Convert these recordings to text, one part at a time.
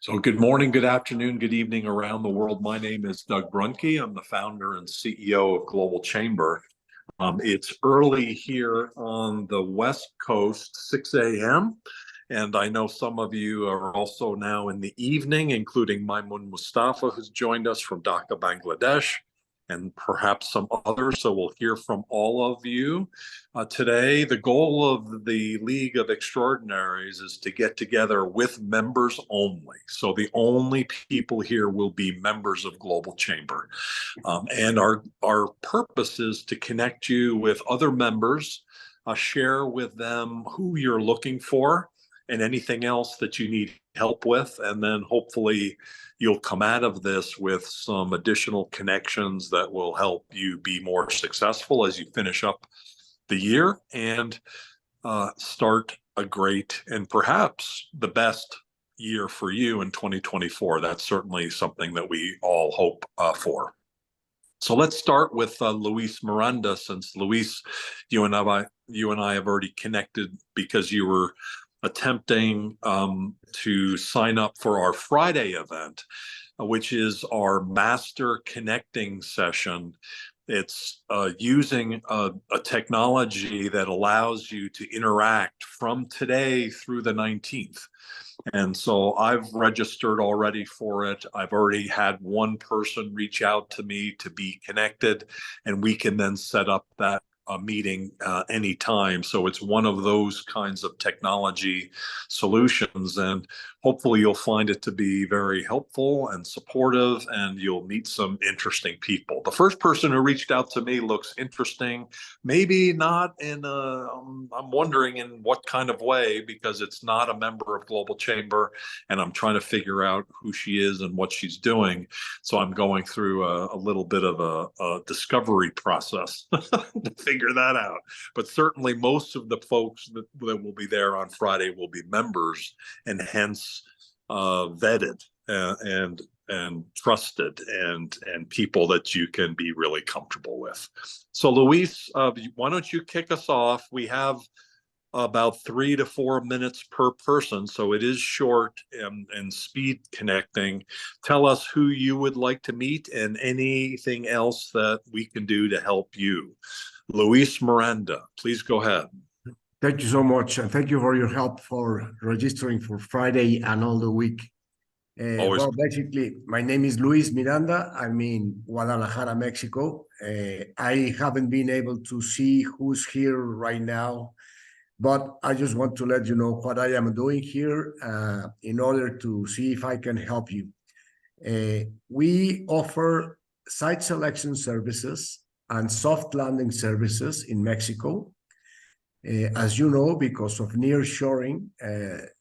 So good morning, good afternoon, good evening around the world. My name is Doug Brunke. I'm the founder and CEO of Global Chamber. It's early here on the West Coast, 6 a.m. And I know some of you are also now in the evening, including Maimun Mustafa, who's joined us from Dhaka, Bangladesh, and perhaps some others. So we'll hear from all of you today. The goal of the League of Extraordinaries is to get together with members only. So the only people here will be members of Global Chamber. And our purpose is to connect you with other members, share with them who you're looking for and anything else that you need help with. And then hopefully you'll come out of this with some additional connections that will help you be more successful as you finish up the year and start a great and perhaps the best year for you in 2024. That's certainly something that we all hope for. So let's start with Luis Miranda, since Luis, you and I have already connected because you were attempting to sign up for our Friday event, which is our master connecting session. It's using a technology that allows you to interact from today through the 19th. And so I've registered already for it. I've already had one person reach out to me to be connected, and we can then set up that meeting anytime. So it's one of those kinds of technology solutions, and hopefully you'll find it to be very helpful and supportive, and you'll meet some interesting people. The first person who reached out to me looks interesting, maybe not in I'm wondering in what kind of way, because it's not a member of Global Chamber, and I'm trying to figure out who she is and what she's doing. So I'm going through a little bit of a discovery process to figure that out. But certainly most of the folks that will be there on Friday will be members, and hence vetted and trusted and people that you can be really comfortable with. So Luis, why don't you kick us off? We have about 3 to 4 minutes per person, so it is short and speed connecting. Tell us who you would like to meet and anything else that we can do to help you. Luis Miranda, please go ahead. Thank you so much, and thank you for your help for registering for Friday and all the week. Well, basically, my name is Luis Miranda. I'm in Guadalajara, Mexico. I haven't been able to see who's here right now, but I just want to let you know what I am doing here in order to see if I can help you. We offer site selection services and soft landing services in Mexico. As you know, because of nearshoring,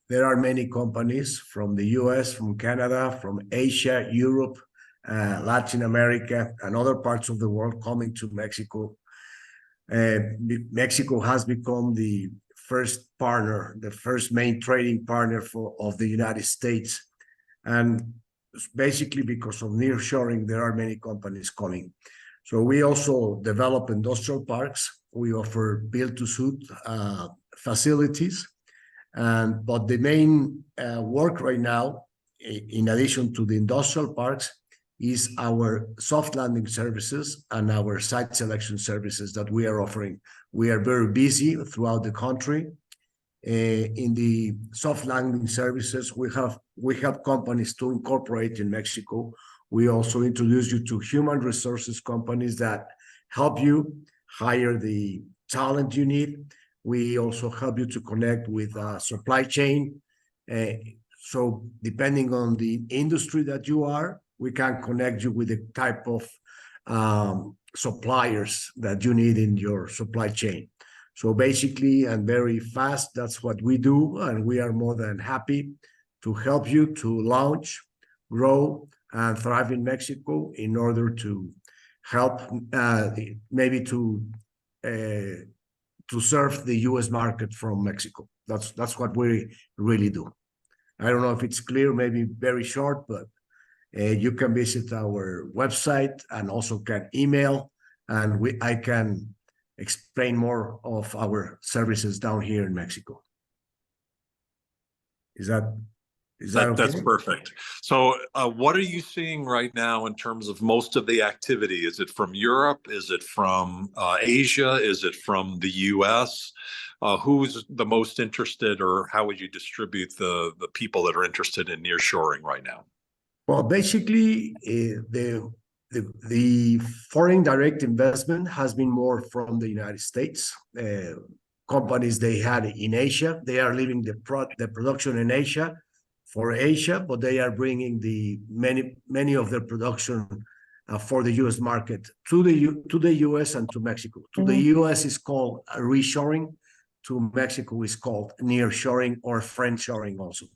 there are many companies from the US, from Canada, from Asia, Europe, Latin America, and other parts of the world coming to Mexico. Mexico has become the first partner, the first main trading partner of the United States. And basically because of nearshoring, there are many companies coming. So we also develop industrial parks. We offer build-to-suit facilities. But the main work right now, in addition to the industrial parks, is our soft landing services and our site selection services that we are offering. We are very busy throughout the country. In the soft landing services, we help companies to incorporate in Mexico. We also introduce you to human resources companies that help you hire the talent you need. We also help you to connect with supply chain. So depending on the industry that you are, we can connect you with the type of suppliers that you need in your supply chain. So basically, and very fast, that's what we do. And we are more than happy to help you to launch, grow, and thrive in Mexico in order to help maybe to serve the U.S. market from Mexico. That's what we really do. I don't know if it's clear, maybe very short, but you can visit our website and also can email, and I can explain more of our services down here in Mexico. Is that Is that okay? That's perfect. So, what are you seeing right now in terms of most of the activity? Is it from Europe? Is it from Asia? Is it from the US? Who's the most interested, or how would you distribute the people that are interested in nearshoring right now? Well, basically, the foreign direct investment has been more from the United States. Companies they had in Asia, they are leaving the production in Asia for Asia, but they are bringing the many of their production for the U.S. market to the U.S. and to Mexico. To the U.S. is called reshoring. To Mexico is called nearshoring or friendshoring also.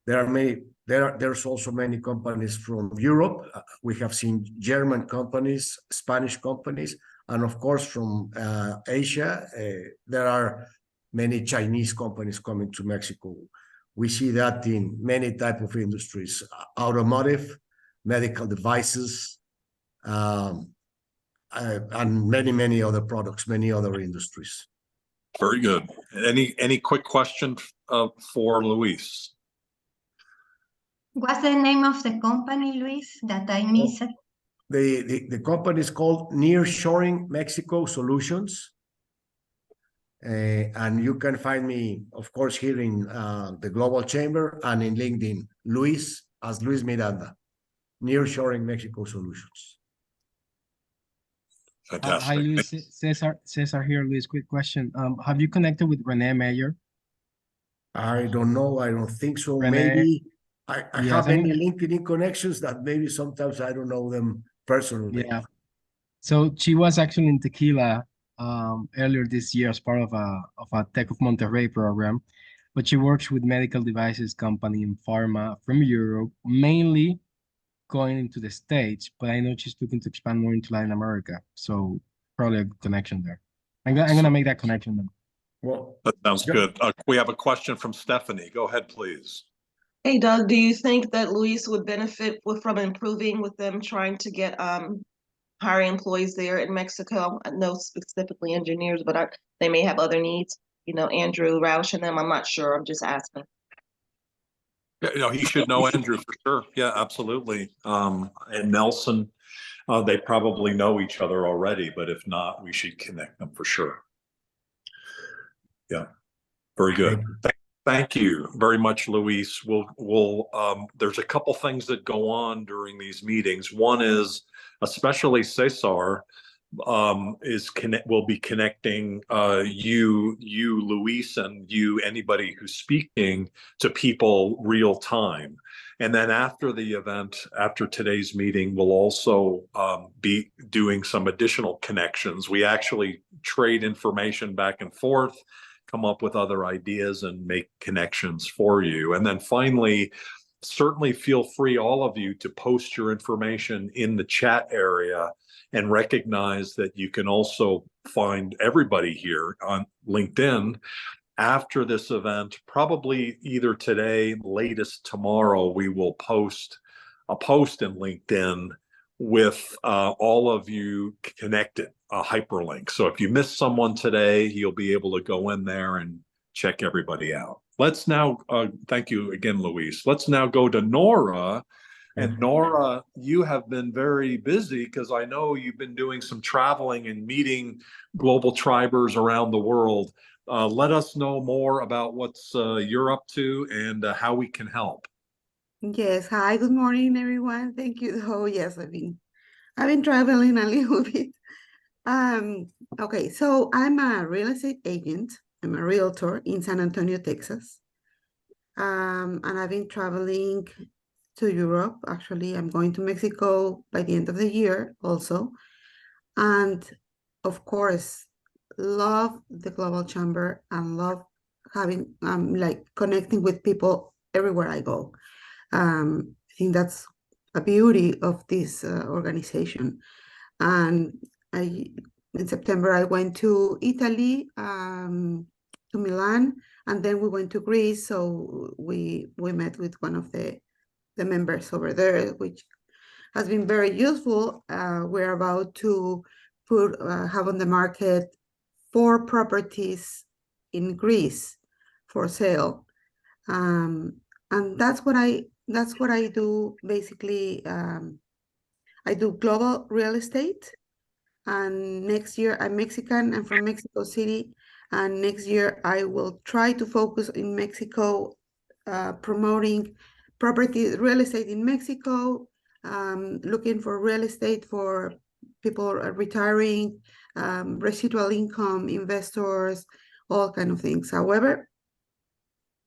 There's also many companies from Europe. We have seen German companies, Spanish companies, and of course from Asia, there are many Chinese companies coming to Mexico. We see that in many type of industries, automotive, medical devices, and many other products, many other industries. Very good. Any quick question for Luis? What's the name of the company, Luis, that I missed? The company is called Nearshoring Mexico Solutions. And you can find me, of course, here in the Global Chamber and in LinkedIn, Luis Miranda, Nearshoring Mexico Solutions. Fantastic. Hi, Luis. Cesar here, Luis. Quick question. Have you connected with Renee Mayer? I don't know. I don't think so. Renee, maybe I yes, have any LinkedIn connections that maybe sometimes I don't know them personally. Yeah. So she was actually in Tequila earlier this year as part of a Tech of Monterrey program, but she works with medical devices company in pharma from Europe, mainly going into the States, but I know she's looking to expand more into Latin America. So probably a good connection there. I'm gonna make that connection then. Well, That sounds good. We have a question from Stephanie. Go ahead, please. Hey, Doug, do you think that Luis would benefit from improving with them trying to get hiring employees there in Mexico? I know specifically engineers, but they may have other needs. You know, Andrew Roush and them. I'm not sure. I'm just asking. Yeah, he should know Andrew for sure. Yeah, absolutely. And Nelson, they probably know each other already, but if not, we should connect them for sure. Yeah, very good. Thank you very much, Luis. There's a couple things that go on during these meetings. One is, especially Cesar, will be connecting you, Luis, and anybody who's speaking to people real time. And then after the event, after today's meeting, we'll also be doing some additional connections. We actually trade information back and forth, come up with other ideas, and make connections for you. And then finally, certainly feel free, all of you, to post your information in the chat area, and recognize that you can also find everybody here on LinkedIn after this event. Probably either today, latest tomorrow, we will post a post in LinkedIn with all of you connected, a hyperlink. So if you missed someone today, you'll be able to go in there and check everybody out. Let's now, thank you again, Luis. Let's now go to Nora. And Nora, you have been very busy because I know you've been doing some traveling and meeting global tribers around the world. Let us know more about what's you're up to and how we can help. Yes. Hi, good morning, everyone. Thank you. Oh, yes, I've been traveling a little bit. Okay, so I'm a real estate agent. I'm a realtor in San Antonio, Texas. And I've been traveling to Europe. Actually, I'm going to Mexico by the end of the year also. And of course, love the Global Chamber and love having like connecting with people everywhere I go. I think that's a beauty of this organization. And in September, I went to Italy, to Milan, and then we went to Greece. So we met with one of the members over there, which has been very useful. We're about to have on the market 4 properties in Greece for sale. And And that's what I do basically. I do global real estate, and next year I'm Mexican. I'm from Mexico City, and next year I will try to focus in Mexico, promoting real estate in Mexico, looking for real estate for people retiring, residual income, investors, all kind of things. However,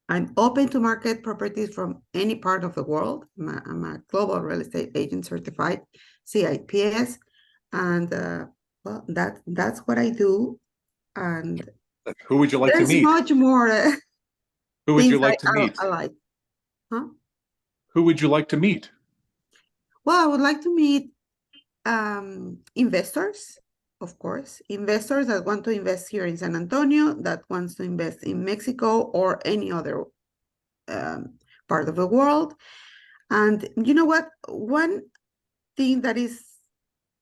I'm open to market properties from any part of the world. I'm a global real estate agent certified, CIPS, and well, that's what I do. And Who would you like to there's meet? much more Who would you things like to meet? I like. Huh? Who would you like to meet? Well, I would like to meet investors, of course, investors that want to invest here in San Antonio, that wants to invest in Mexico or any other part of the world. And you know what? One thing that is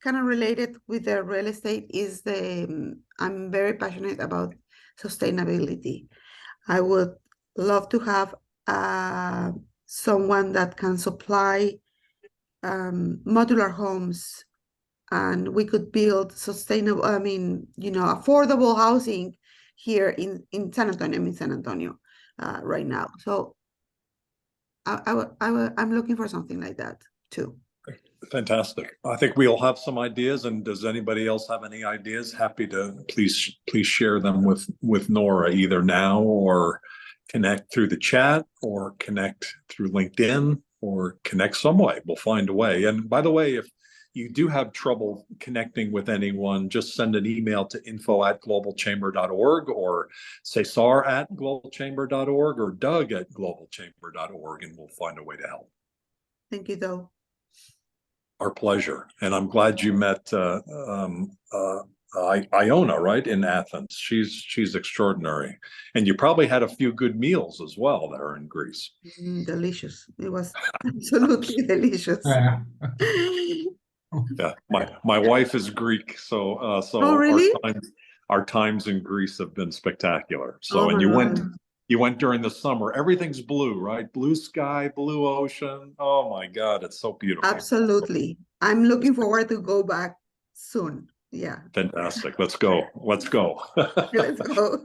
kind of related with the real estate is I'm very passionate about sustainability. I would love to have someone that can supply modular homes, and we could build sustainable, affordable housing here in San Antonio. I'm in San Antonio right now. So I'm looking for something like that too. Fantastic. I think we'll have some ideas. And does anybody else have any ideas? Happy to please share them with Nora, either now or connect through the chat or connect through LinkedIn or connect some way. We'll find a way. And by the way, if you do have trouble connecting with anyone, just send an email to info@globalchamber.org or Cesar@globalchamber.org or Doug@globalchamber.org, and we'll find a way to help. Thank you, though. Our pleasure. And I'm glad you met Iona, right, in Athens. She's extraordinary. And you probably had a few good meals as well there in Greece. Delicious. It was absolutely delicious. Yeah, my wife is Greek, so Oh, really? our times in Greece have been spectacular. So Oh, and my you went during the summer. Everything's blue, right? Blue sky, blue ocean. Oh my God, it's so beautiful. Absolutely. I'm looking forward to go back soon. Yeah. Fantastic. Let's go. Let's go. Let's go.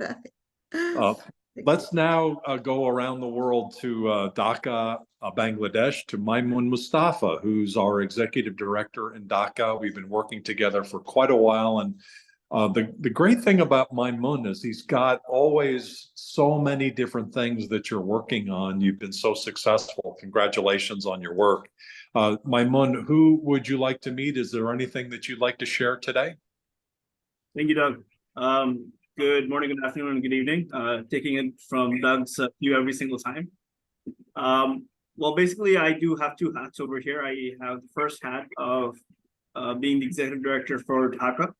Let's now go around the world to Dhaka, Bangladesh, to Maimun Mustafa, who's our executive director in Dhaka. We've been working together for quite a while. And the great thing about Maimun is he's got always so many different things that you're working on. You've been so successful. Congratulations on your work. Maimun, who would you like to meet? Is there anything that you'd like to share today? Thank you, Doug. Good morning, good afternoon, and good evening. Taking it from Doug's view every single time. Well, basically, I do have two hats over here. I have the first hat of being the executive director for Dhaka,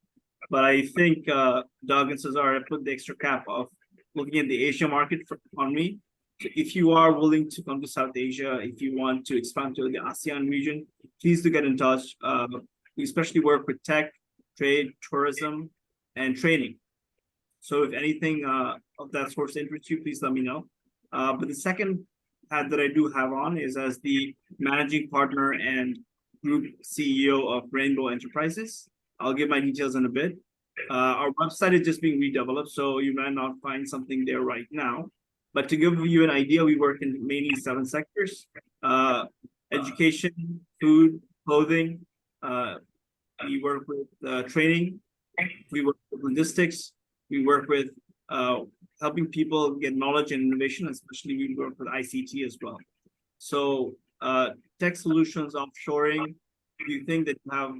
but I think Doug and Cesar have put the extra cap of looking at the Asia market on me. So if you are willing to come to South Asia, if you want to expand to the ASEAN region, please do get in touch. We especially work with tech, trade, tourism, and training. So if anything of that sort interests you, please let me know. But the second hat that I do have on is as the managing partner and group CEO of Rainbow Enterprises. I'll give my details in a bit. Our website is just being redeveloped, so you might not find something there right now. But to give you an idea, we work in mainly 7 sectors: education, food, clothing. We work with training. We work with logistics. We work with helping people get knowledge and innovation, especially we work with ICT as well. So tech solutions, offshoring, if you think that you have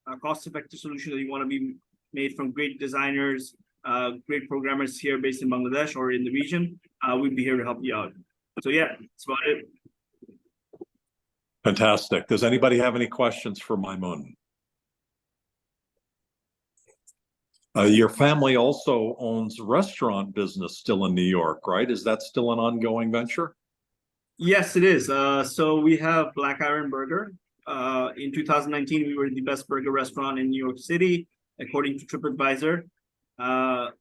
a cost-effective solution that you want to be made from great designers, great programmers here based in Bangladesh or in the region, we'd be here to help you out. So yeah, that's about it. Fantastic. Does anybody have any questions for Maimun? Your family also owns restaurant business still in New York, right? Is that still an ongoing venture? Yes, it is. So we have Black Iron Burger. In 2019, we were the best burger restaurant in New York City, according to TripAdvisor.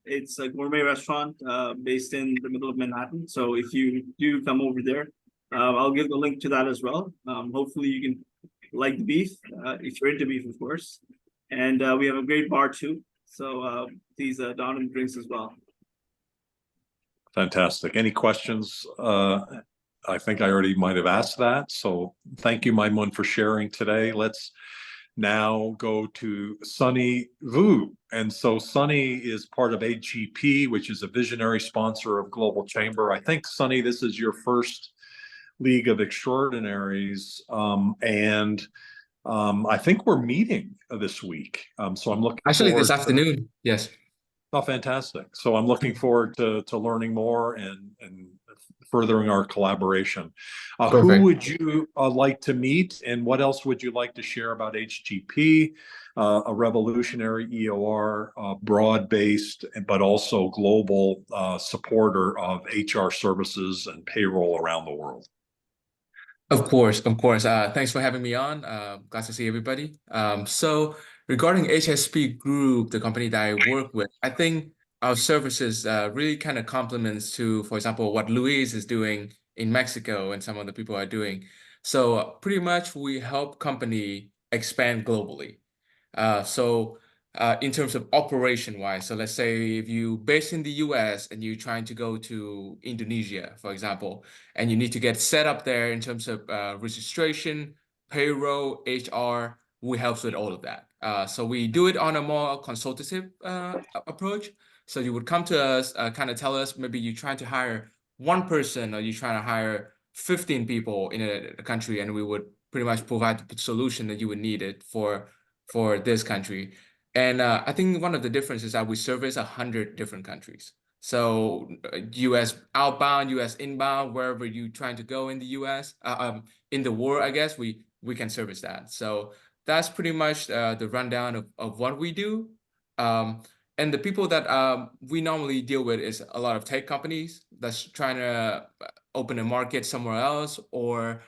It's a gourmet restaurant based in the middle of Manhattan. So if you do come over there, I'll give the link to that as well. Hopefully you can like the beef, if you're into beef, of course. And we have a great bar too. So please don and drinks as well. Fantastic. Any questions? I think I already might have asked that. So thank you, Maimun, for sharing today. Let's now go to Sunny Vu. And so Sunny is part of AGP, which is a visionary sponsor of Global Chamber. I think, Sunny, this is your first League of Extraordinaries. I think we're meeting this week. So I'm looking Actually, forward this afternoon, yes. Oh, fantastic. So I'm looking forward to learning more and furthering our collaboration. Who Perfect. would you like to meet, and what else would you like to share about HGP, a revolutionary EOR, broad-based, but also global supporter of HR services and payroll around the world? Of course, of course. Thanks for having me on. Glad to see everybody. So regarding HSP Group, the company that I work with, I think our services really kind of complements to, for example, what Luis is doing in Mexico and some other people are doing. So pretty much we help company expand globally. In terms of operation wise, so let's say if you based in the US and you're trying to go to Indonesia, for example, and you need to get set up there in terms of registration, payroll, HR, we help with all of that. So we do it on a more consultative approach. So you would come to us, kind of tell us maybe you're trying to hire one person or you're trying to hire 15 people in a country, and we would pretty much provide the solution that you would need it for this country. And I think one of the differences is that we service 100 different countries. So US outbound, US inbound, wherever you're trying to go in the US, in the world, I guess, we can service that. So that's pretty much the rundown of what we do. And the people that we normally deal with is a lot of tech companies that's trying to open a market somewhere else, or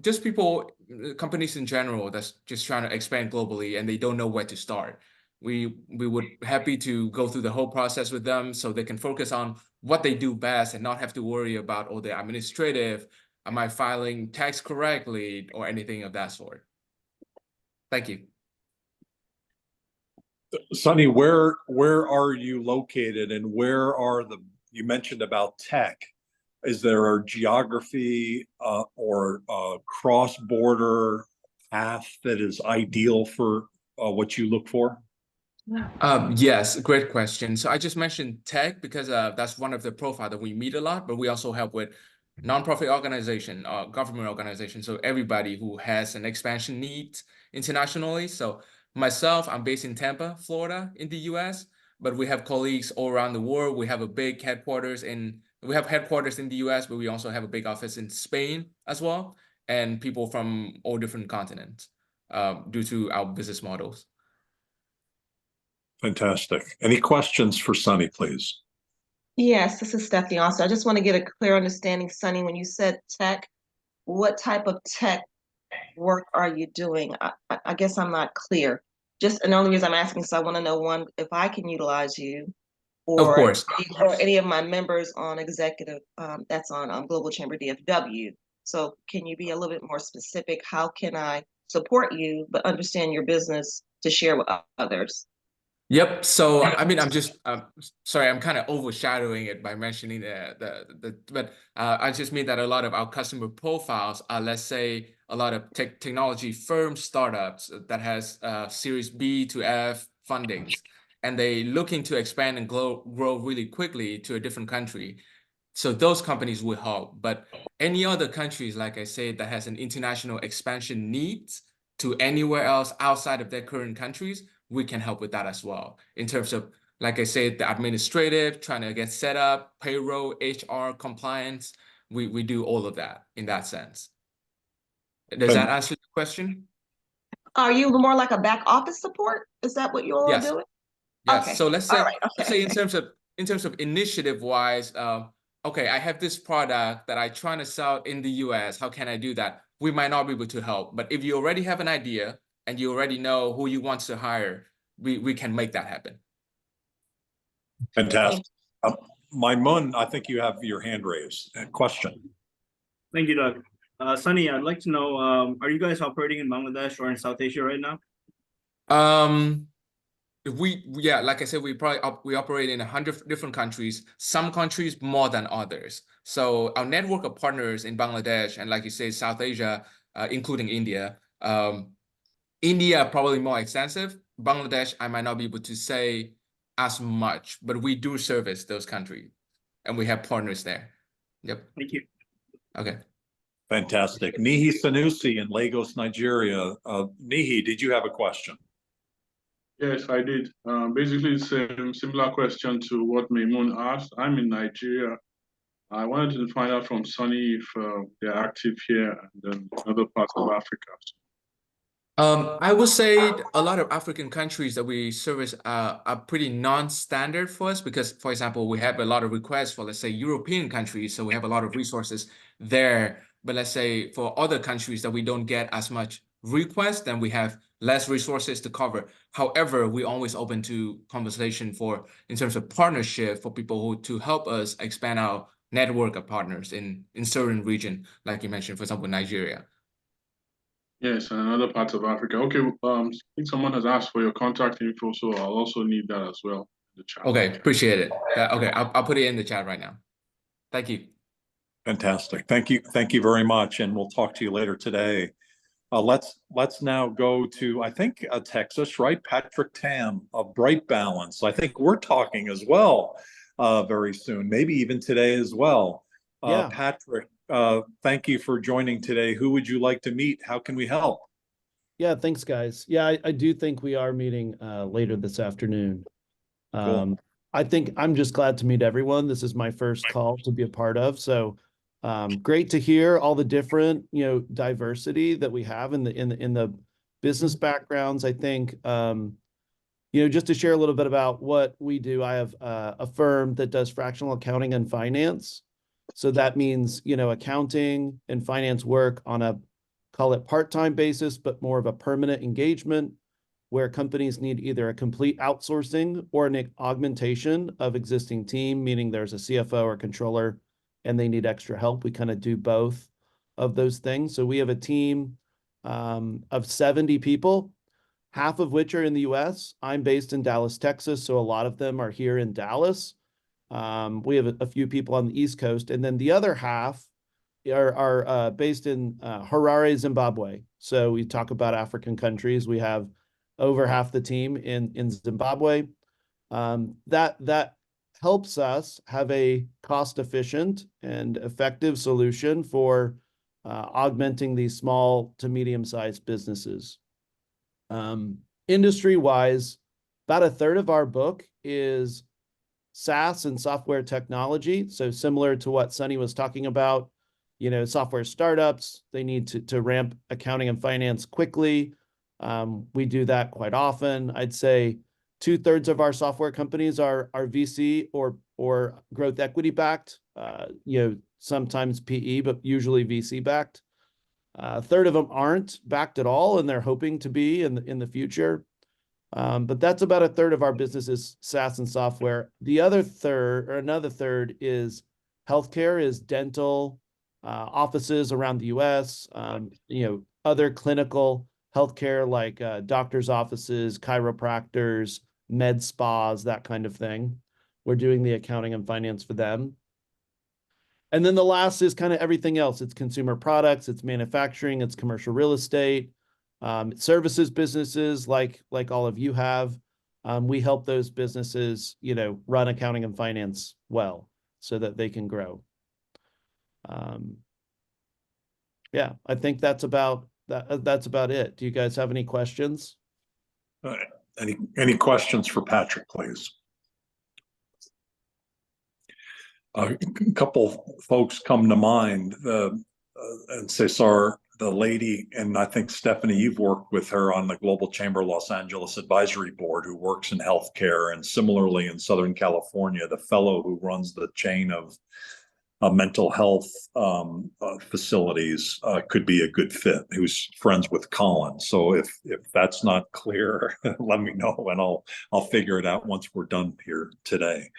just people, companies in general that's just trying to expand globally and they don't know where to start. We would happy to go through the whole process with them so they can focus on what they do best and not have to worry about all the administrative, am I filing tax correctly, or anything of that sort. Thank you. Sunny, where are you located, and where are you mentioned about tech? Is there a geography or a cross-border path that is ideal for what you look for? Yes, great question. So I just mentioned tech because that's one of the profile that we meet a lot, but we also help with nonprofit organization, government organization. So everybody who has an expansion need internationally. So myself, I'm based in Tampa, Florida, in the US, but we have colleagues all around the world. We have headquarters in the US, but we also have a big office in Spain as well, and people from all different continents due to our business models. Fantastic. Any questions for Sunny, please? Yes, this is Stephanie also. I just want to get a clear understanding, Sunny, when you said tech, what type of tech work are you doing? I guess I'm not clear. Just, and the only reason I'm asking is I want to know, one, if I can utilize you, Of or course. any of my members on executive, that's on Global Chamber DFW. So can you be a little bit more specific? How can I support you, but understand your business to share with others? Yep. So I mean, I'm just sorry, I'm kind of overshadowing it by mentioning but I just mean that a lot of our customer profiles are, let's say, a lot of technology firm startups that has Series B to F fundings, and they looking to expand and grow really quickly to a different country. So those companies will help, but any other countries, like I said, that has an international expansion needs to anywhere else outside of their current countries, we can help with that as well. In terms of, like I said, the administrative, trying to get set up, payroll, HR, compliance, we do all of that in that sense. Does that answer the question? Are you more like a back office support? Is that what you're all doing? Yes. Okay. So let's say, All right. Okay. let's say in terms of initiative wise, okay, I have this product that I'm trying to sell in the US. How can I do that? We might not be able to help, but if you already have an idea and you already know who you want to hire, we can make that happen. Fantastic. Maimun, I think you have your hand raised. Question. Thank you, Doug. Sunny, I'd like to know, are you guys operating in Bangladesh or in South Asia right now? Yeah, like I said, we operate in 100 different countries, some countries more than others. So our network of partners in Bangladesh and, like you say, South Asia, including India. India probably more extensive. Bangladesh, I might not be able to say as much, but we do service those countries, and we have partners there. Yep. Thank you. Okay. Fantastic. Nihi Sanusi in Lagos, Nigeria. Nihi, did you have a question? Yes, I did. Basically, it's a similar question to what Maymoon asked. I'm in Nigeria. I wanted to find out from Sunny if they're active here and then other parts of Africa. I would say a lot of African countries that we service are pretty non-standard for us because, for example, we have a lot of requests for, let's say, European countries, so we have a lot of resources there. But let's say for other countries that we don't get as much requests, then we have less resources to cover. However, we're always open to conversation in terms of partnership for people to help us expand our network of partners in certain region, like you mentioned, for example, Nigeria. Yes, and another parts of Africa. Okay, I think someone has asked for your contact info, so I'll also need that as well in the chat. Okay, appreciate it. Okay, I'll put it in the chat right now. Thank you. Fantastic. Thank you very much, and we'll talk to you later today. Let's now go to, I think, Texas, right? Patrick Tam of Bright Balance. I think we're talking as well very soon, maybe even today as well. Yeah. Patrick, thank you for joining today. Who would you like to meet? How can we help? Yeah, thanks, guys. Yeah, I do think we are meeting later this afternoon. Cool. I think I'm just glad to meet everyone. This is my first call to be a part of. So great to hear all the different, diversity that we have in the business backgrounds. I think, just to share a little bit about what we do, I have a firm that does fractional accounting and finance. So that means, accounting and finance work on a, call it part-time basis, but more of a permanent engagement where companies need either a complete outsourcing or an augmentation of existing team, meaning there's a CFO or controller and they need extra help. We kind of do both of those things. So we have a team of 70 people, half of which are in the US. I'm based in Dallas, Texas, so a lot of them are here in Dallas. We have a few people on the East Coast, and then the other half are based in Harare, Zimbabwe. So we talk about African countries. We have over half the team in Zimbabwe. That helps us have a cost-efficient and effective solution for augmenting these small to medium-sized businesses. Industry-wise, about a third of our book is SaaS and software technology. So similar to what Sunny was talking about, software startups, they need to ramp accounting and finance quickly. We do that quite often. I'd say 2/3 of our software companies are VC or growth equity backed, sometimes PE, but usually VC backed. A third of them aren't backed at all, and they're hoping to be in the future. But that's about a third of our business is SaaS and software. The other third, or another third, is healthcare, is dental offices around the US, other clinical healthcare like doctors' offices, chiropractors, med spas, that kind of thing. We're doing the accounting and finance for them. And then the last is kind of everything else. It's consumer products, it's manufacturing, it's commercial real estate, services businesses like all of you have. We help those businesses, run accounting and finance well so that they can grow. Yeah, I think that's about it. Do you guys have any questions? Any questions for Patrick, please? A couple folks come to mind, and Cesar, the lady, and I think Stephanie, you've worked with her on the Global Chamber Los Angeles Advisory Board, who works in healthcare, and similarly in Southern California, the fellow who runs the chain of mental health facilities could be a good fit, who's friends with Colin. So if that's not clear, let me know and I'll figure it out once we're done here today.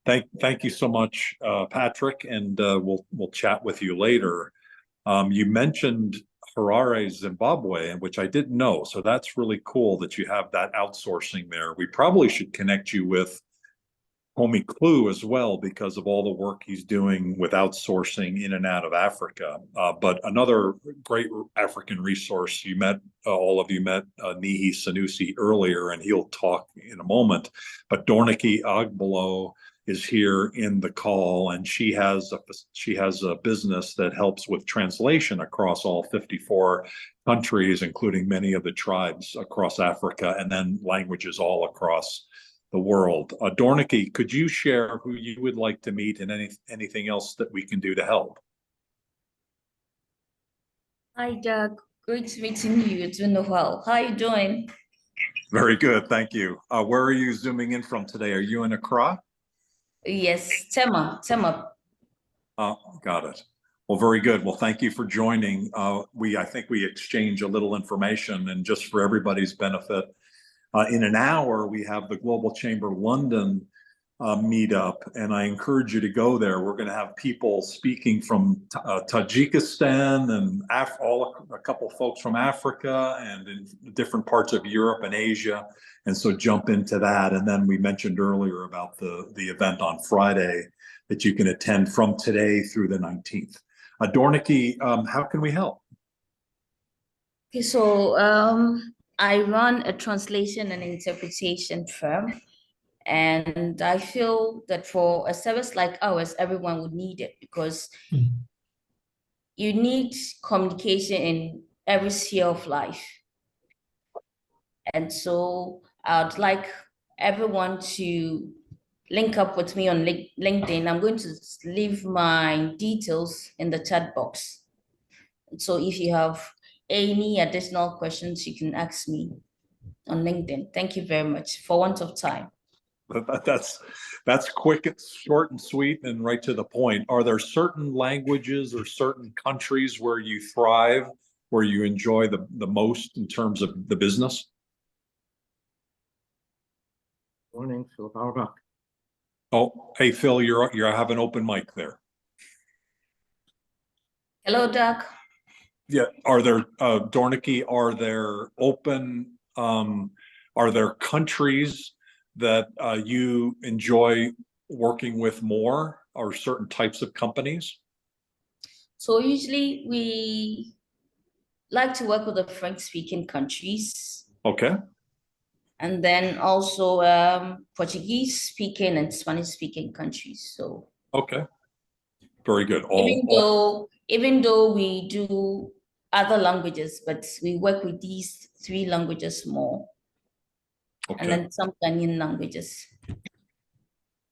Thank you so much, Patrick, and we'll chat with you later. You mentioned Harare, Zimbabwe, which I didn't know. So that's really cool that you have that outsourcing there. We probably should connect you with Homie Clue as well because of all the work he's doing with outsourcing in and out of Africa. But another great African resource you met, all of you met Nihi Sanusi earlier, and he'll talk in a moment. But Dorniki Agbalo is here in the call, and she has a business that helps with translation across all 54 countries, including many of the tribes across Africa, and then languages all across the world. Dorniki, could you share who you would like to meet and anything else that we can do to help? Hi, Doug. Great meeting you. It's been a while. How are you doing? Very good, thank you. Where are you zooming in from today? Are you in Accra? Yes, Tema. Got it. Well, very good. Well, thank you for joining. I think we exchange a little information, and just for everybody's benefit, in an hour, we have the Global Chamber London meetup, and I encourage you to go there. We're going to have people speaking from Tajikistan and a couple folks from Africa and in different parts of Europe and Asia. And so jump into that. And then we mentioned earlier about the event on Friday that you can attend from today through the 19th. Dorniki, how can we help? Okay, so I run a translation and interpretation firm, and I feel that for a service like ours, everyone would need it because you need communication in every sphere of life. And so I'd like everyone to link up with me on LinkedIn. I'm going to leave my details in the chat box. So if you have any additional questions, you can ask me on LinkedIn. Thank you very much for want of time. That's quick, short and sweet, and right to the point. Are there certain languages or certain countries where you thrive, where you enjoy the most in terms of the business? Morning, Phil Auerbach. Oh, hey Phil, you have an open mic there. Hello, Doug. Yeah, are there Dorniki? Are there countries that you enjoy working with more, or certain types of companies? So usually we like to work with the French-speaking countries. Okay. And then also Portuguese-speaking and Spanish-speaking countries. So okay, very good. Even though we do other languages, but we work with these 3 languages more. Okay. And then some Ghanaian languages.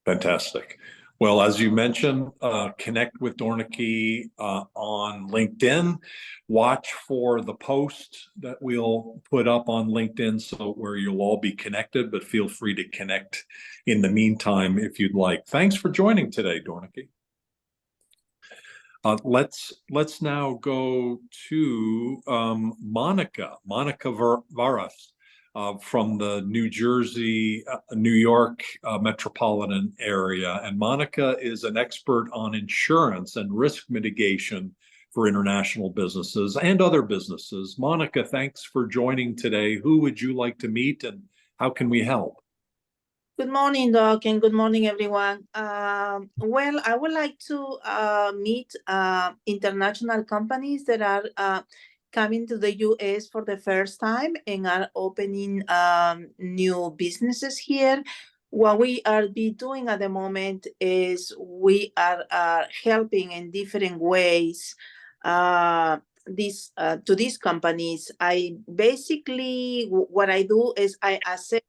Fantastic. Well, as you mentioned, connect with Dorniki on LinkedIn. Watch for the post that we'll put up on LinkedIn, so where you'll all be connected, but feel free to connect in the meantime if you'd like. Thanks for joining today, Dorniki. Let's now go to Monica Varas. From the New Jersey, New York metropolitan area. And Monica is an expert on insurance and risk mitigation for international businesses and other businesses. Monica, thanks for joining today. Who would you like to meet and how can we help? Good morning, Doc, and good morning, everyone. Well, I would like to meet international companies that are coming to the US for the first time and are opening new businesses here. What we are doing at the moment is we are helping in different ways to these companies. What I do is I assess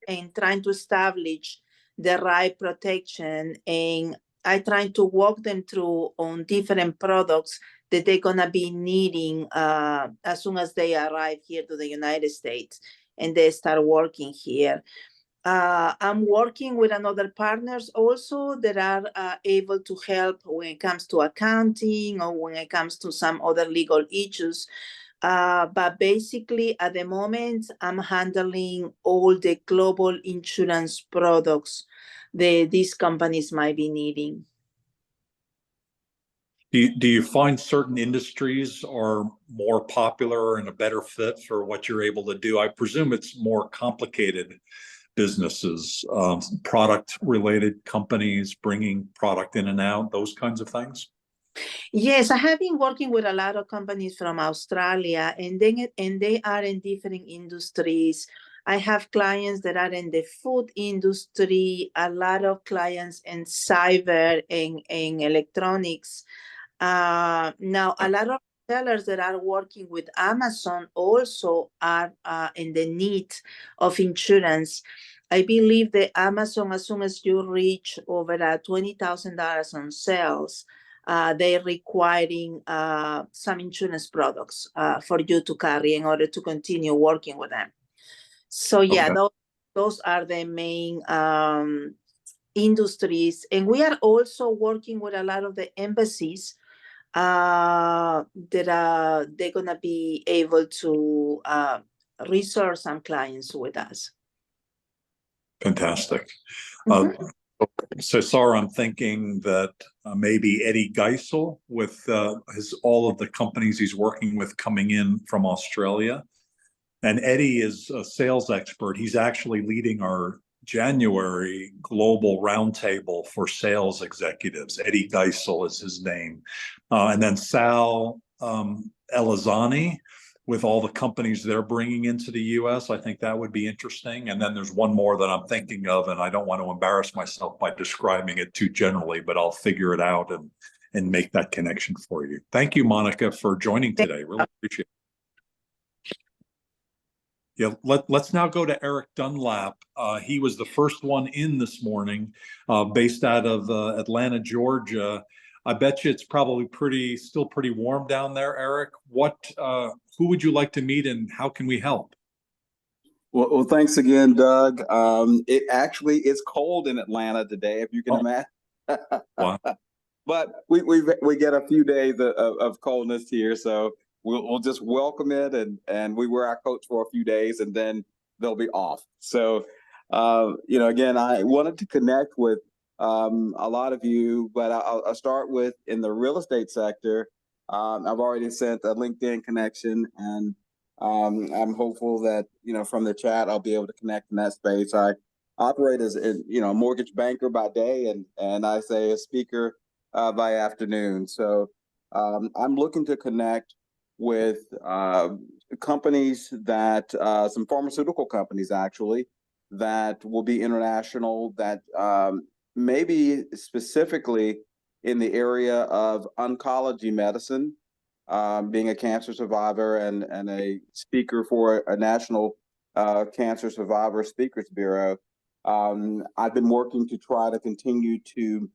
and trying to establish the right protection, and I try to walk them through on different products that they're gonna be needing as soon as they arrive here to the United States and they start working here. I'm working with another partners also that are able to help when it comes to accounting or when it comes to some other legal issues. But basically, at the moment, I'm handling all the global insurance products that these companies might be needing. Do you find certain industries are more popular and a better fit for what you're able to do? I presume it's more complicated businesses, product related companies bringing product in and out, those kinds of things. Yes, I have been working with a lot of companies from Australia, and they are in different industries. I have clients that are in the food industry, a lot of clients in cyber and electronics. Now, a lot of sellers that are working with Amazon also are in the need of insurance. I believe that Amazon, as soon as you reach over $20,000 on sales, they're requiring some insurance products for you to carry in order to continue working with them. So yeah, Okay. those are the main industries. And we are also working with a lot of the embassies that they're gonna be able to resource some clients with us. Fantastic. Mhm. So, Sarah, I'm thinking that maybe Eddie Geisel with all of the companies he's working with coming in from Australia. And Eddie is a sales expert. He's actually leading our January global roundtable for sales executives. Eddie Geisel is his name. And then Sal Elizani with all the companies they're bringing into the US. I think that would be interesting. And then there's one more that I'm thinking of, and I don't want to embarrass myself by describing it too generally, but I'll figure it out and make that connection for you. Thank you, Monica, for joining today. Really appreciate it. Yeah, let's now go to Eric Dunlap. He was the first one in this morning, based out of Atlanta, Georgia. I bet you it's probably still pretty warm down there, Eric. Who would you like to meet and how can we help? Well, thanks again, Doug. It actually is cold in Atlanta today, if you can imagine. Wow. But we get a few days of coldness here, so we'll just welcome it, and we wear our coats for a few days, and then they'll be off. So, again, I wanted to connect with a lot of you, but I'll start with in the real estate sector. I've already sent a LinkedIn connection, and I'm hopeful that from the chat I'll be able to connect in that space. I operate as a mortgage banker by day, and I say a speaker by afternoon. So I'm looking to connect with companies that some pharmaceutical companies actually that will be international, that maybe specifically in the area of oncology medicine, being a cancer survivor and a speaker for a national cancer survivor speakers bureau. I've been working to try to continue to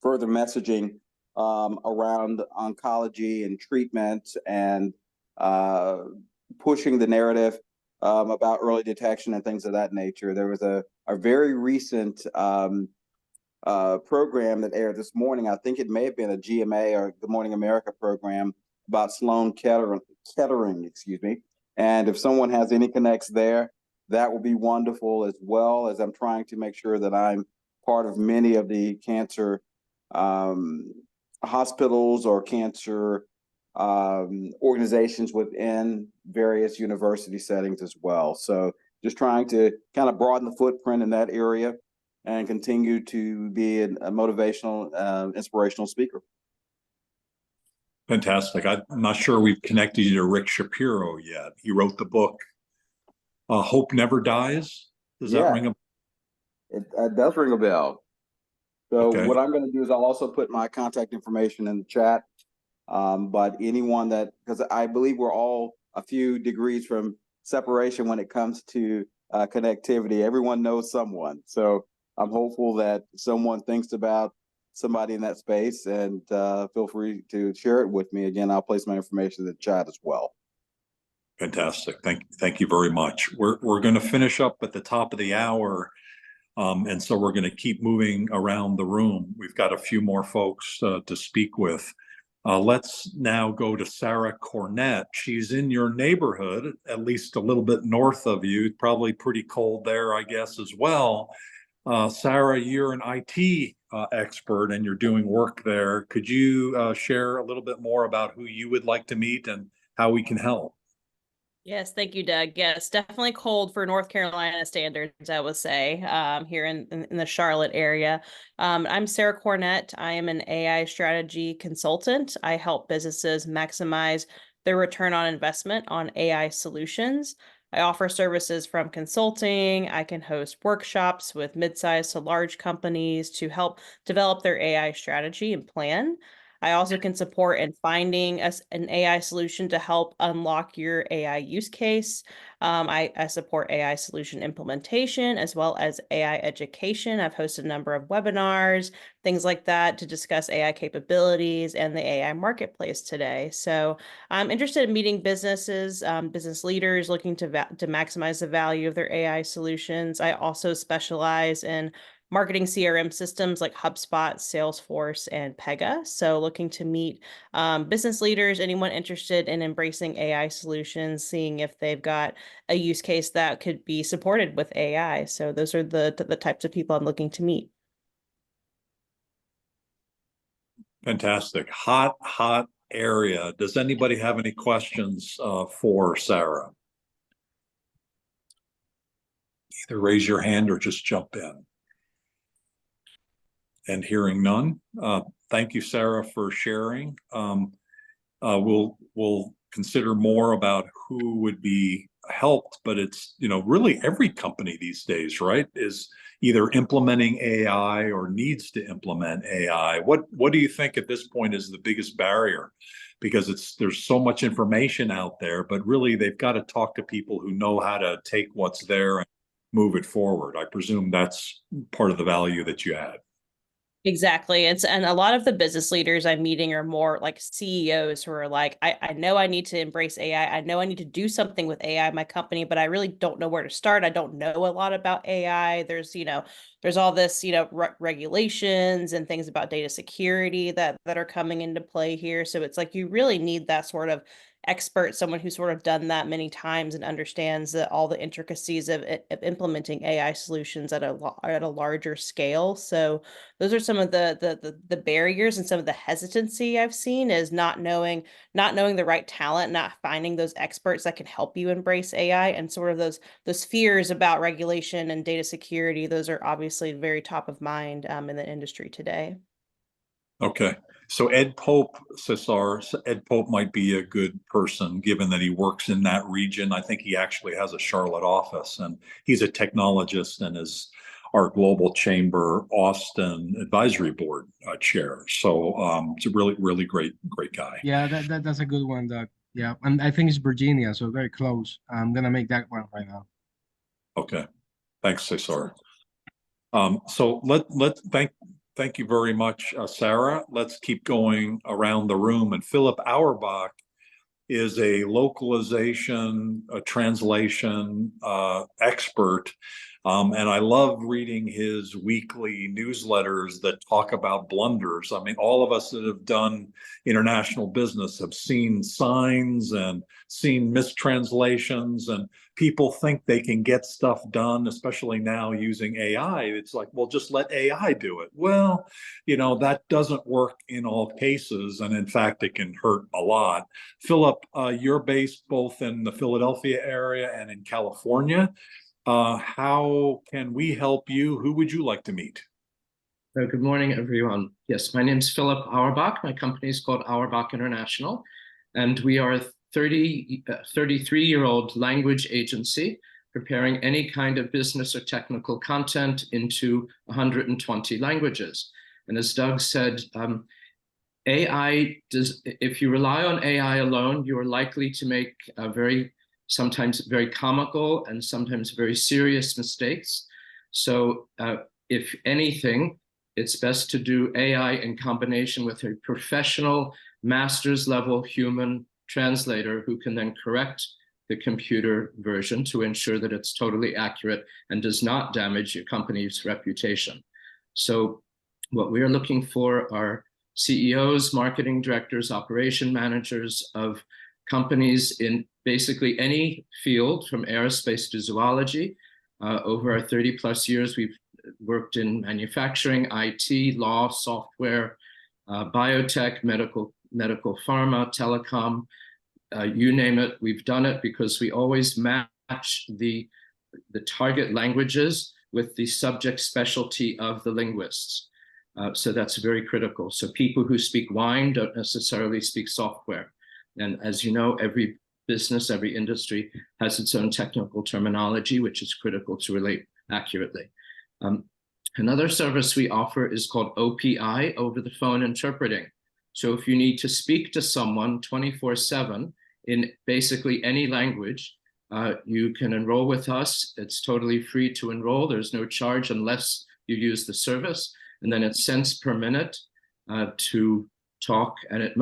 further messaging around oncology and treatment and pushing the narrative about early detection and things of that nature. There was a very recent program that aired this morning. I think it may have been a GMA or Good Morning America program about Sloan Kettering, excuse me. And if someone has any connects there, that will be wonderful, as well as I'm trying to make sure that I'm part of many of the cancer hospitals or cancer organizations within various university settings as well. So just trying to kind of broaden the footprint in that area and continue to be a motivational, inspirational speaker. Fantastic. I'm not sure we've connected you to Rick Shapiro yet. He wrote the book, Hope Never Dies. Does that ring a bell? It does ring a bell. So Okay. what I'm going to do is I'll also put my contact information in the chat. But anyone because I believe we're all a few degrees from separation when it comes to connectivity. Everyone knows someone. So I'm hopeful that someone thinks about somebody in that space, and feel free to share it with me. Again, I'll place my information in the chat as well. Fantastic. Thank you very much. We're going to finish up at the top of the hour. And so we're going to keep moving around the room. We've got a few more folks to speak with. Let's now go to Sarah Cornett. She's in your neighborhood, at least a little bit north of you, probably pretty cold there, I guess, as well. Sarah, you're an IT expert and you're doing work there. Could you share a little bit more about who you would like to meet and how we can help? Yes, thank you, Doug. Yes, definitely cold for North Carolina standards, I would say, here in the Charlotte area. I'm Sarah Cornett. I am an AI strategy consultant. I help businesses maximize their return on investment on AI solutions. I offer services from consulting. I can host workshops with mid-sized to large companies to help develop their AI strategy and plan. I also can support in finding an AI solution to help unlock your AI use case. I support AI solution implementation as well as AI education. I've hosted a number of webinars, things like that to discuss AI capabilities and the AI marketplace today. So I'm interested in meeting businesses, business leaders looking to maximize the value of their AI solutions. I also specialize in marketing CRM systems like HubSpot, Salesforce, and Pega. So looking to meet business leaders, anyone interested in embracing AI solutions, seeing if they've got a use case that could be supported with AI. So those are the types of people I'm looking to meet. Fantastic. Hot area. Does anybody have any questions for Sarah? Either raise your hand or just jump in. And hearing none, thank you, Sarah, for sharing. We'll consider more about who would be helped, but it's, really every company these days, right, is either implementing AI or needs to implement AI. What do you think at this point is the biggest barrier? Because there's so much information out there, but really they've got to talk to people who know how to take what's there and move it forward. I presume that's part of the value that you add. Exactly. And a lot of the business leaders I'm meeting are more like CEOs who are like, I know I need to embrace AI. I know I need to do something with AI in my company, but I really don't know where to start. I don't know a lot about AI. There's all this, regulations and things about data security that are coming into play here. So it's like you really need that sort of expert, someone who's sort of done that many times and understands all the intricacies of implementing AI solutions at a larger scale. So those are some of the barriers and some of the hesitancy I've seen is not knowing the right talent, not finding those experts that can help you embrace AI, and sort of those fears about regulation and data security. Those are obviously very top of mind in the industry today. Okay. So Ed Pope, Cesar, Ed Pope might be a good person given that he works in that region. I think he actually has a Charlotte office and he's a technologist and is our Global Chamber Austin Advisory Board chair. So it's a really, really great guy. Yeah, that's a good one, Doug. Yeah, and I think it's Virginia, so very close. I'm gonna make that one right now. Okay. Thanks, Cesar. So thank you very much, Sarah. Let's keep going around the room. And Philip Auerbach is a localization, a translation expert. And I love reading his weekly newsletters that talk about blunders. I mean, all of us that have done international business have seen signs and seen mistranslations, and people think they can get stuff done, especially now using AI. It's like, well, just let AI do it. Well, that doesn't work in all cases. And in fact, it can hurt a lot. Philip, you're based both in the Philadelphia area and in California. How can we help you? Who would you like to meet? Good morning, everyone. Yes, my name is Philip Auerbach. My company is called Auerbach International, and we are a 33-year-old language agency preparing any kind of business or technical content into 120 languages. And as Doug said, if you rely on AI alone, you are likely to make sometimes very comical and sometimes very serious mistakes. So if anything, it's best to do AI in combination with a professional master's level human translator who can then correct the computer version to ensure that it's totally accurate and does not damage your company's reputation. So what we are looking for are CEOs, marketing directors, operation managers of companies in basically any field from aerospace to zoology. Over our 30 plus years, we've worked in manufacturing, IT, law, software, biotech, medical pharma, telecom, you name it, we've done it because we always match the target languages with the subject specialty of the linguists. So that's very critical. So people who speak wine don't necessarily speak software. And as you know, every business, every industry has its own technical terminology, which is critical to relate accurately. Another service we offer is called OPI, over the phone interpreting. So if you need to speak to someone 24/7 in basically any language, you can enroll with us. It's totally free to enroll. There's no charge unless you use the service. And then it's cents per minute to talk. And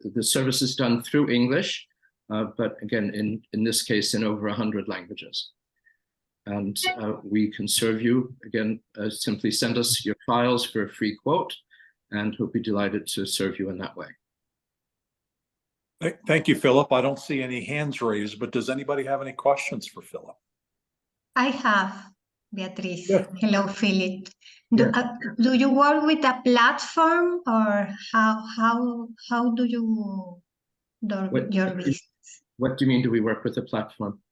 the service is done through English, but again, in this case, in over 100 languages. And we can serve you. Again, simply send us your files for a free quote, and we'll be delighted to serve you in that way. Thank you, Philip. I don't see any hands raised, but does anybody have any questions for Philip? I have, Beatriz. Yes. Hello, Philip. Yes. Do you work with a platform, or how do you do your business? What do you mean, do we work with a platform?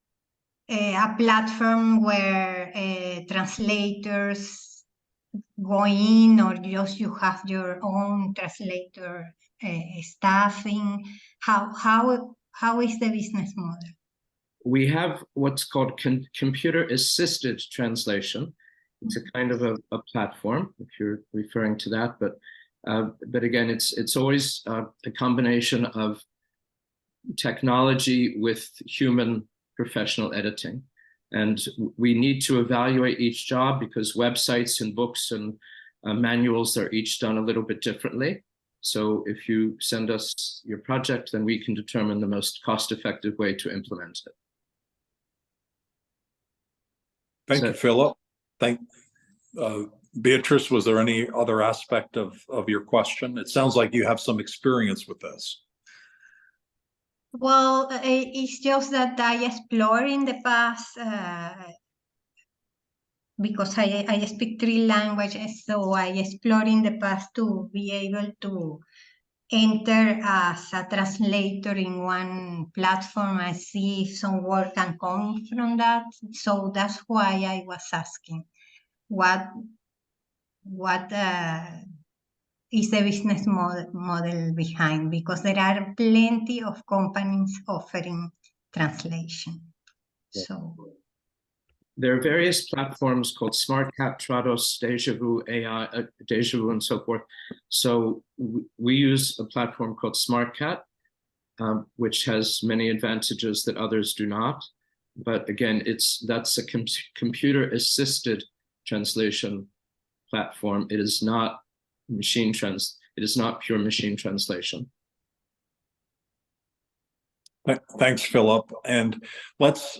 A platform where translators go in, or just you have your own translator staffing? How is the business model? We have what's called computer-assisted translation. It's a kind of a platform, if you're referring to that. But again, it's always a combination of technology with human professional editing. And we need to evaluate each job because websites and books and manuals are each done a little bit differently. So if you send us your project, then we can determine the most cost-effective way to implement it. Thank you, Philip. Beatrice, was there any other aspect of your question? It sounds like you have some experience with this. Well, it's just that I explored in the past, because I speak 3 languages, so I explored in the past to be able to enter as a translator in one platform and see if some work can come from that. So that's why I was asking what is the business model behind, because there are plenty of companies offering translation. So there are various platforms called SmartCat, Trados, Deja Vu, AI, Deja Vu, and so forth. So we use a platform called SmartCat, which has many advantages that others do not. But again, that's a computer-assisted translation platform. It is not it is not pure machine translation. Thanks, Philip. And let's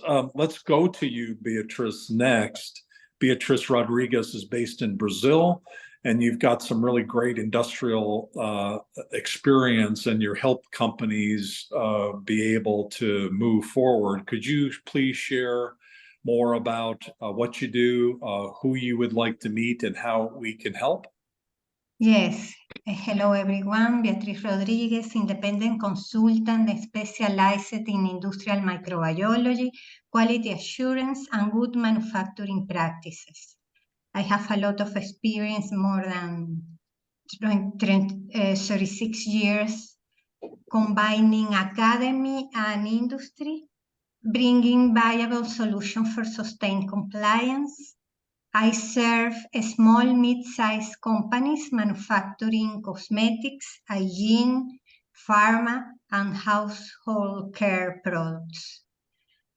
go to you, Beatrice, next. Beatrice Rodriguez is based in Brazil, and you've got some really great industrial experience, and you help companies be able to move forward. Could you please share more about what you do, who you would like to meet, and how we can help? yes. Hello, everyone. Beatriz Rodriguez, independent consultant specialized in industrial microbiology, quality assurance, and good manufacturing practices. I have a lot of experience, more than 36 years, combining academy and industry, bringing viable solutions for sustained compliance. I serve small, mid-sized companies manufacturing cosmetics, hygiene, pharma, and household care products.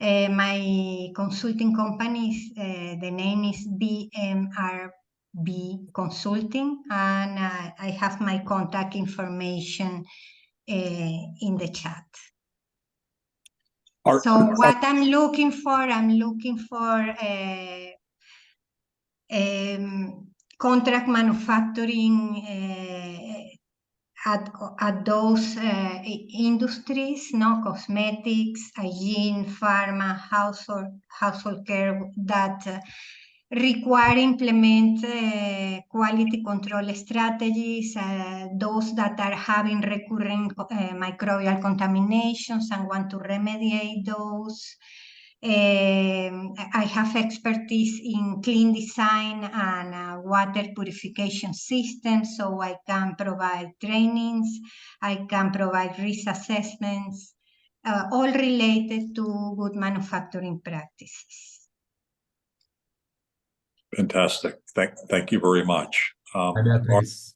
My consulting company, the name is BMRB Consulting, and I have my contact information in the chat. So what I'm looking for contract manufacturing at those industries, no, cosmetics, hygiene, pharma, household care, that require implement quality control strategies, those that are having recurring microbial contaminations and want to remediate those. I have expertise in clean design and water purification systems, so I can provide trainings, I can provide risk assessments, all related to good manufacturing practices. Fantastic. Thank you very much. Hi, Beatriz.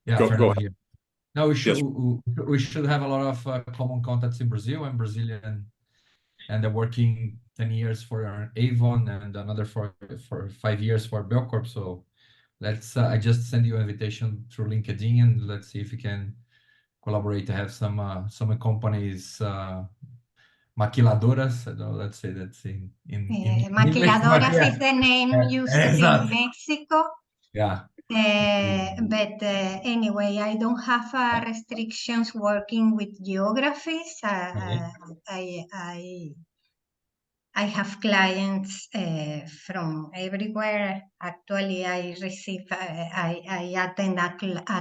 Yeah, Go Fernando ahead. here. No, Yes. we should have a lot of common contacts in Brazil. I'm Brazilian, and they're working 10 years for Avon and another for 5 years for Belcorp. So let's I just send you an invitation through LinkedIn, and let's see if we can collaborate to have some companies, maquiladoras. I don't know, let's say that's in English. Maquiladoras Yeah. is the name used in Exactly. Mexico. Yeah. But anyway, I don't have restrictions working with geographies. I have clients from everywhere. Actually, I attend a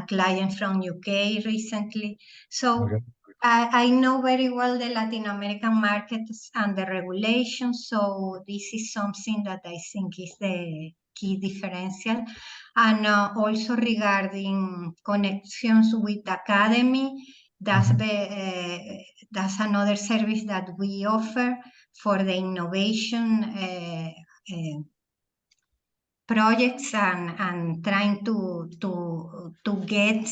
client from UK recently. So Okay. I know very well the Latin American markets and the regulations. So this is something that I think is the key differential. And also regarding connections with academy, that's that's another service that we offer for the innovation projects and trying to get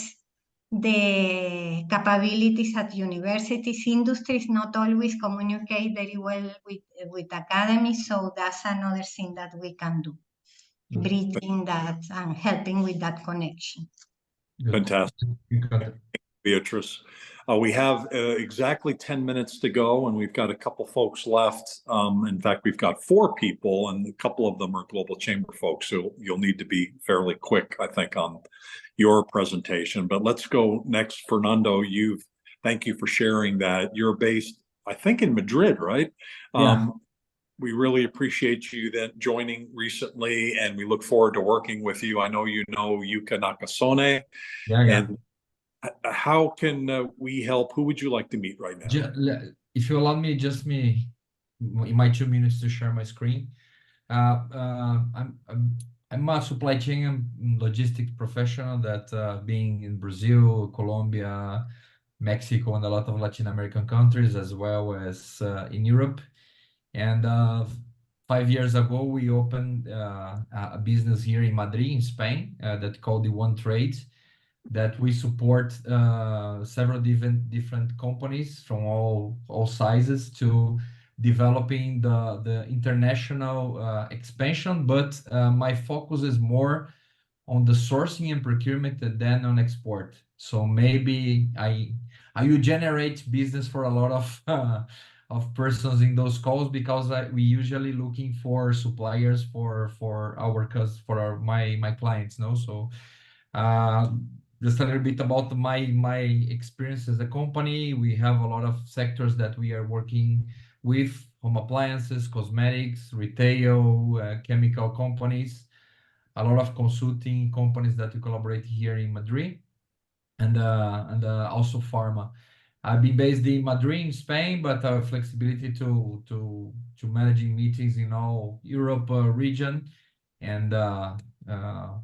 the capabilities at universities. Industries not always communicate very well with academies, so that's another thing that we can do, bridging that and helping with that connection. Fantastic. Beatrice. We have exactly 10 minutes to go, and we've got a couple folks left. In fact, we've got 4 people, and a couple of them are Global Chamber folks, so you'll need to be fairly quick, I think, on your presentation. But let's go next. Fernando, thank you for sharing that. You're based, I think, in Madrid, right? Yeah. We really appreciate you then joining recently, and we look forward to working with you. I know you know Yuka Nakasone. Yeah. And how can we help? Who would you like to meet right now? If you allow me, in my 2 minutes to share my screen. I'm a supply chain and logistics professional that being in Brazil, Colombia, Mexico, and a lot of Latin American countries, as well as in Europe. And 5 years ago, we opened a business here in Madrid, in Spain, that called the One Trade, that we support several different companies from all sizes to developing the international expansion. But my focus is more on the sourcing and procurement than on export. So maybe I will generate business for a lot of persons in those calls, because we usually looking for suppliers for my clients, no? So just a little bit about my experience as a company. We have a lot of sectors that we are working with: home appliances, cosmetics, retail, chemical companies, a lot of consulting companies that we collaborate here in Madrid, and also pharma. I've been based in Madrid, in Spain, but flexibility to managing meetings in all Europe region. And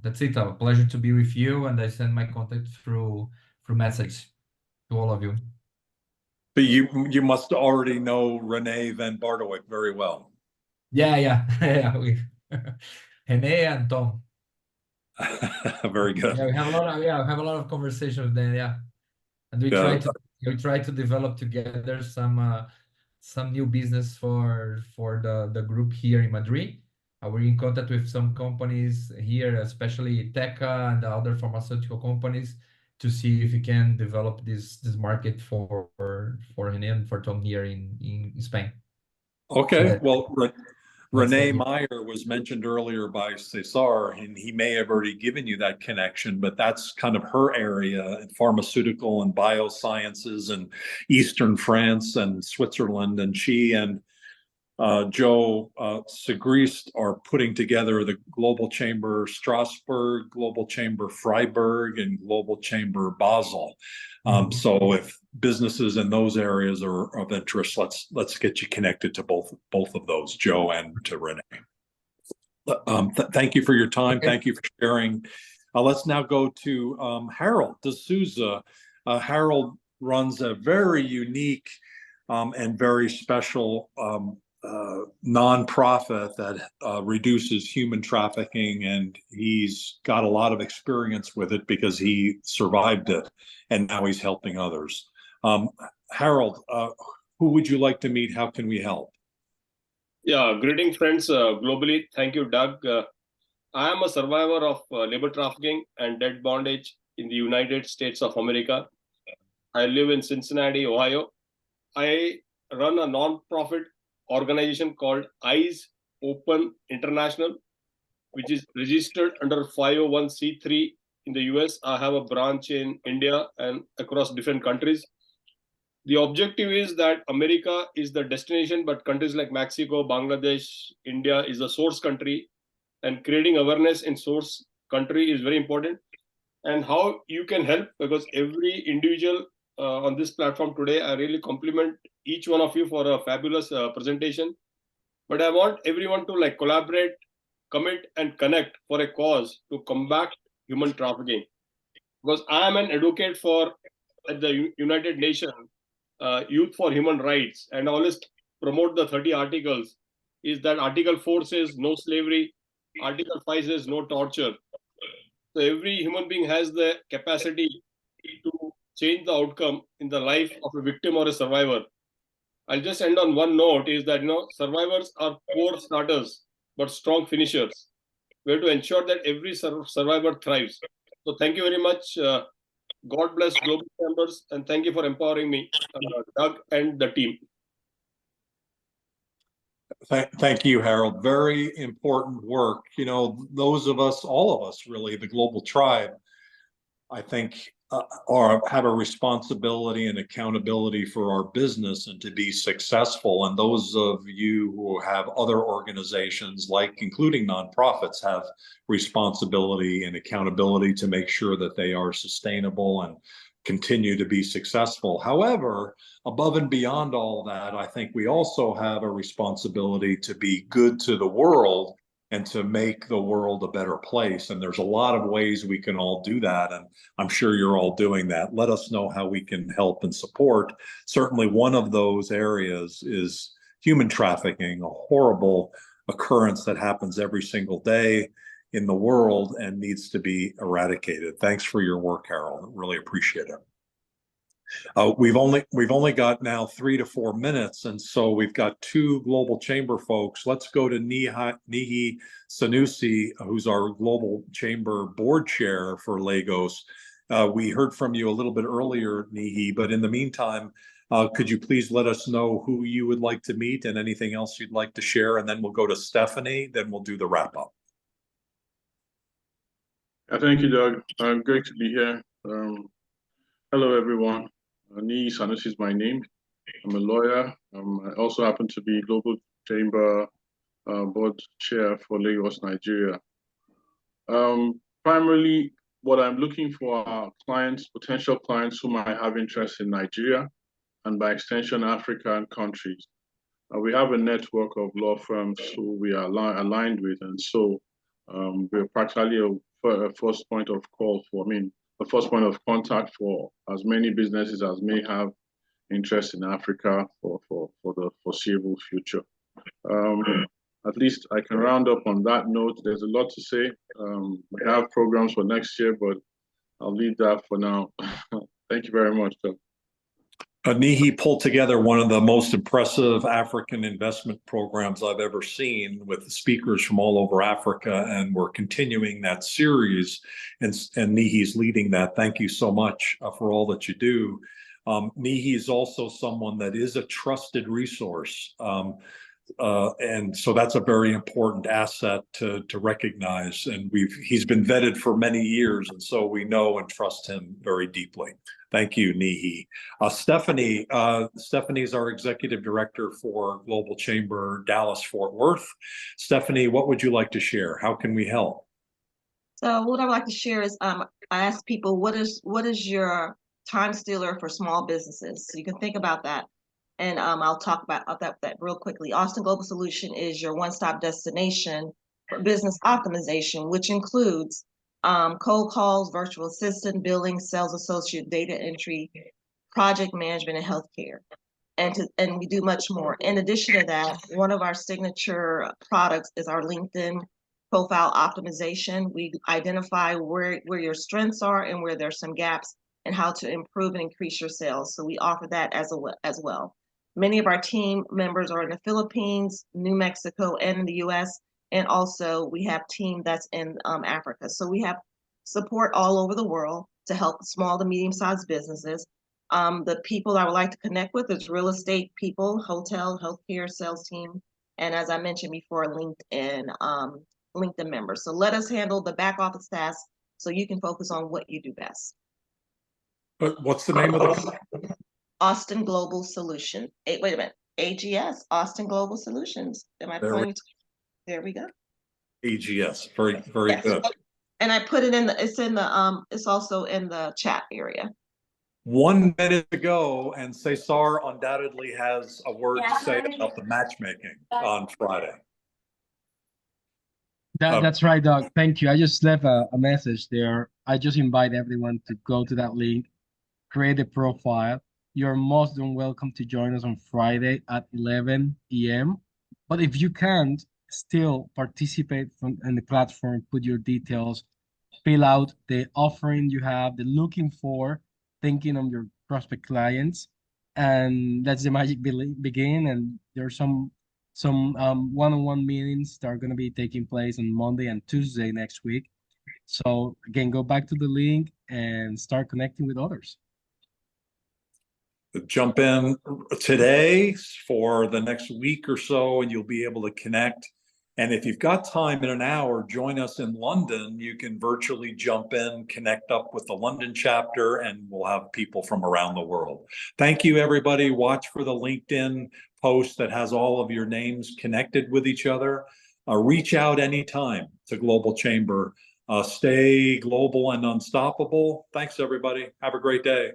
that's it. A pleasure to be with you, and I send my contact through message to all of you. But you must already know Renee Van Bardowick very well. Yeah. Yeah, Rene and Tom. Very good. Yeah, we have a lot of conversations with them. Yeah, and we try to develop together some new business for the group here in Madrid. We're in contact with some companies here, especially Teca and the other pharmaceutical companies, to see if we can develop this market for Rene and for Tom here in Spain. Okay, well, Renee the- Meyer was mentioned earlier by Cesar, and he may have already given you that connection, but that's kind of her area in pharmaceutical and biosciences in Eastern France and Switzerland. And she and Joe Segrist are putting together the Global Chamber Strasbourg, Global Chamber Freiburg, and Global Chamber Basel. So if businesses in those areas are of interest, let's get you connected to both of those, Joe and to Renee. Thank you for your time. Thank you for sharing. Let's now go to Harold D'Souza. Harold runs a very unique and very special nonprofit that reduces human trafficking, and he's got a lot of experience with it because he survived it, and now he's helping others. Harold, who would you like to meet? How can we help? Yeah, greeting friends globally. Thank you, Doug. I am a survivor of labor trafficking and debt bondage in the United States of America. I live in Cincinnati, Ohio. I run a non-profit organization called Eyes Open International, which is registered under 501c3 in the US. I have a branch in India and across different countries. The objective is that America is the destination, but countries like Mexico, Bangladesh, India is the source country, and creating awareness in source country is very important. And how you can help, because every individual on this platform today, I really compliment each one of you for a fabulous presentation. But I want everyone to collaborate, commit, and connect for a cause to combat human trafficking. Because I am an advocate for at the United Nations Youth for Human Rights, and always promote the 30 articles. Is that Article 4 says no slavery, Article 5 says no torture. So every human being has the capacity to change the outcome in the life of a victim or a survivor. I'll just end on one note, is that survivors are poor starters but strong finishers. We have to ensure that every survivor thrives. So thank you very much. God bless Global Chambers, and thank you for empowering me, Doug and the team. Thank you, Harold. Very important work. Those of us, all of us really, the global tribe, I think have a responsibility and accountability for our business and to be successful. And those of you who have other organizations, including nonprofits, have responsibility and accountability to make sure that they are sustainable and continue to be successful. However, above and beyond all that, I think we also have a responsibility to be good to the world and to make the world a better place. And there's a lot of ways we can all do that. And I'm sure you're all doing that. Let us know how we can help and support. Certainly one of those areas is human trafficking, a horrible occurrence that happens every single day in the world and needs to be eradicated. Thanks for your work, Harold. Really appreciate it. We've only got now 3 to 4 minutes, and so we've got 2 Global Chamber folks. Let's go to Nihi Sanusi, who's our Global Chamber Board Chair for Lagos. We heard from you a little bit earlier, Nihi, but in the meantime, could you please let us know who you would like to meet and anything else you'd like to share, and then we'll go to Stephanie, then we'll do the wrap-up. Thank you, Doug. Great to be here. Hello, everyone. Nihi Sanusi is my name. I'm a lawyer. I also happen to be Global Chamber Board Chair for Lagos, Nigeria. Primarily, what I'm looking for are clients, potential clients who might have interest in Nigeria and by extension, African countries. We have a network of law firms who we are aligned with, and so we're practically a first point of call for, the first point of contact for as many businesses as may have interest in Africa for the foreseeable future. At least I can round up on that note. There's a lot to say. We have programs for next year, but I'll leave that for now. Thank you very much, Doug. Nihi pulled together one of the most impressive African investment programs I've ever seen, with speakers from all over Africa, and we're continuing that series, and Nihi's leading that. Thank you so much for all that you do. Nihi is also someone that is a trusted resource. and so that's a very important asset to recognize. And he's been vetted for many years, and so we know and trust him very deeply. Thank you, Nihi. Stephanie, Stephanie's our executive director for Global Chamber Dallas Fort Worth. Stephanie, what would you like to share? How can we help? So what I'd like to share is I ask people, what is your time stealer for small businesses? So you can think about that. And I'll talk about that real quickly. Austin Global Solution is your one-stop destination for business optimization, which includes cold calls, virtual assistant, billing, sales associate, data entry, project management, and healthcare. And we do much more. In addition to that, one of our signature products is our LinkedIn profile optimization. We identify where your strengths are and where there's some gaps and how to improve and increase your sales. So we offer that as well. Many of our team members are in the Philippines, New Mexico, and in the US. And also we have team that's in Africa. So we have support all over the world to help small to medium-sized businesses. The people I would like to connect with is real estate people, hotel, healthcare, sales team, and as I mentioned before, LinkedIn members. So let us handle the back office tasks so you can focus on what you do best. What's the name of the Austin Global Solution. Wait a minute. AGS, Austin Global Solutions. Am I pointing to? There we go. AGS. Very, very Yes. good. And I put it it's also in the chat area. 1 minute to go, and Cesar undoubtedly has a word to say about the matchmaking on Friday. That's right, Doug. Thank you. I just left a message there. I just invite everyone to go to that link, create a profile. You're most than welcome to join us on Friday at 11 p.m. But if you can't, still participate in the platform, put your details, fill out the offering you have, the looking for, thinking of your prospect clients, and that's the magic begin. And there's some one-on-one meetings that are going to be taking place on Monday and Tuesday next week. So again, go back to the link and start connecting with others. Jump in today for the next week or so, and you'll be able to connect. And if you've got time in an hour, join us in London. You can virtually jump in, connect up with the London chapter, and we'll have people from around the world. Thank you, everybody. Watch for the LinkedIn post that has all of your names connected with each other. Reach out anytime to Global Chamber. Stay global and unstoppable. Thanks, everybody. Have a great day.